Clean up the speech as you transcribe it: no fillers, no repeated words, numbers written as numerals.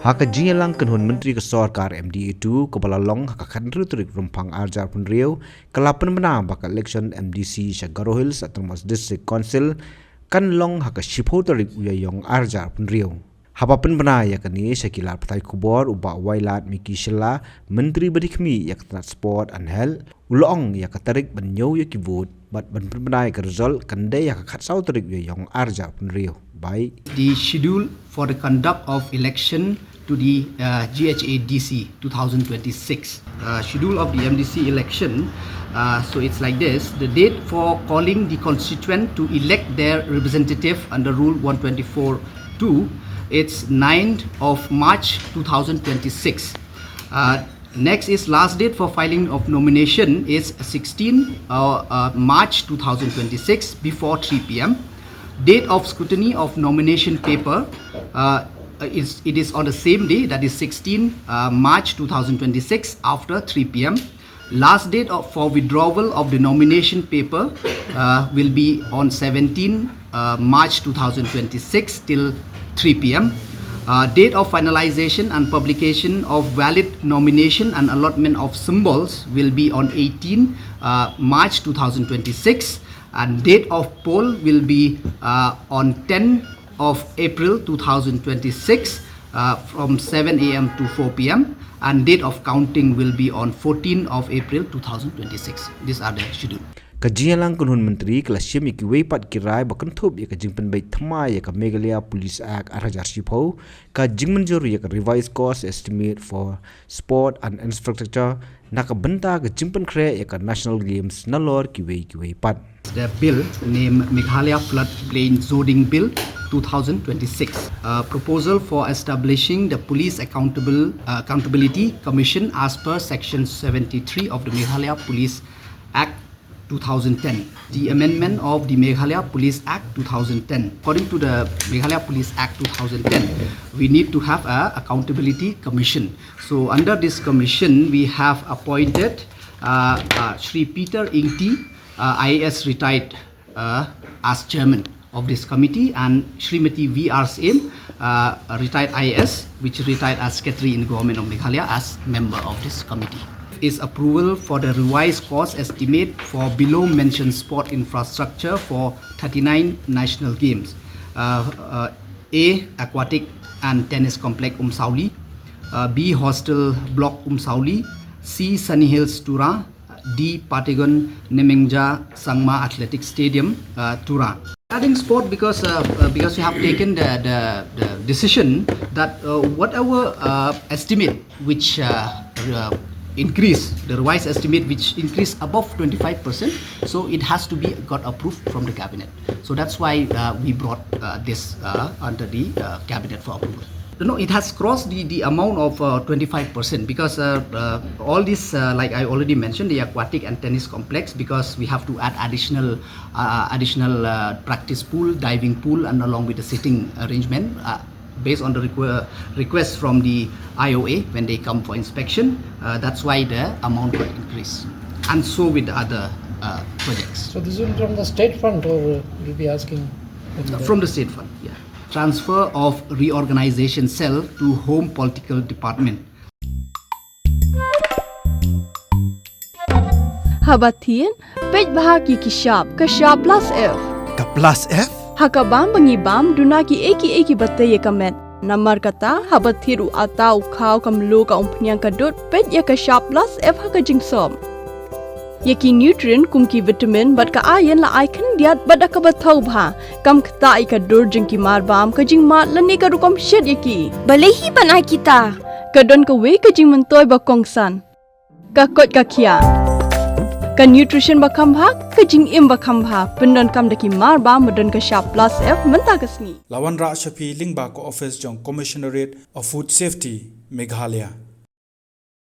Haka Ïaïong kan hun menteri kesorkar MDA2 kebalalong haka kanrutrik rumpang arjar pun riau kelapan Pynbna baka Elekshon MDC Kyrwoh Hills atau Mas District Council kan long haka shipotarik Ïaïong arjar pun riau. Hapa Pynbna ya kani Shakilar Patai Kubor uba wailat Miki Shilla menteri berikmi ya transport and health ulong ya Tarik benyau ya kivut bat ban Pynbna ya result kandai ya khatsau tarik Ïaïong arjar pun riau. By the schedule for the conduct of election to the GHADC 2026 schedule of the MDC election. So it's like this: the date for calling the constituent to elect their representative under Rule 124(2), it's 9th of March 2026. Next is last date for filing of nomination is 16 March 2026 before 3 p.m. Date of scrutiny of nomination paper it is on the same day, that is 16 March 2026 after 3 p.m. Last date for withdrawal of the nomination paper will be on 17 March 2026 till 3 p.m. Date of finalization and publication of valid nomination and allotment of symbols will be on 18 March 2026. And date of poll will be on 10 of April 2026 from 7 a.m. to 4 p.m. and date of counting will be on 14 of April 2026. These are the schedule. Ïaïong kan hun menteri kelasiem iki weipat kirai bakentup ya kajing penbaik thema ya ka Meghalaya Police Act arajar shipho ka jing menjur ya ka revised cost estimate for sport and infrastructure naka benta ka jingpen kre ya ka National Games nalor ki weipat. The bill named Meghalaya Floodplain Zoning Bill 2026, proposal for establishing the Police Accountability Commission as per Section 73 of the Meghalaya Police Act 2010. The amendment of the Meghalaya Police Act 2010. According to the Meghalaya Police Act 2010, we need to have a accountability commission. So under this commission, we have appointed Shri Peter Ingti, IAS retired as chairman of this committee, and Srimati V.R. Sen, retired IAS, which retired as secretary in the government of Meghalaya, as member of this committee. Is approval for the revised cost estimate for below mentioned sport infrastructure for 39 national games. A. Aquatic and tennis complex Sauli. B. Hostel block Sauli. C. Sunny Hills Tura. D. Patagon Nemengja Sangma Athletic Stadium Tura. Regarding sport, because we have taken the decision that whatever estimate which increase, the revised estimate which increase above 25%, so it has to be got approved from the cabinet. So that's why we brought this under the cabinet for approval. No, it has crossed the amount of 25% because all this, like I already mentioned, the aquatic and tennis complex, because we have to add additional practice pool, diving pool, and along with the sitting arrangement. Based on the request from the IOA when they come for inspection, that's why the amount will increase, and so with the other projects. So this will be from the state fund, or you'll be asking? From the state fund, yeah. Transfer of reorganization cell to Home Political Department. Habatin, page bahagi kishab, kashab plus F. Ka plus F? Hakabam bangibam dunaki eki batay kamet. Namar kata habathiru atau khau kamlu ka umpnyang kadut pet ya ka sharp plus F haka jingsom. Yaki nutrient kumki vitamin bat ka ayan la icon diat bat ka bathau bha kam kta I ka dur jingki marbam ka jingma lani ka rukom shed yaki. Balehi banai kita. Kadon ka we ka jing mentoy ba kongsan. Ka kot ka kia. Ka nutrition bakam bha ka jing im bakam bha pendon kam daki marba modon ka sharp plus F menta kasni. Lawan Ra Shafi Lingba ko office jong Commissionerate of Food Safety Meghalaya.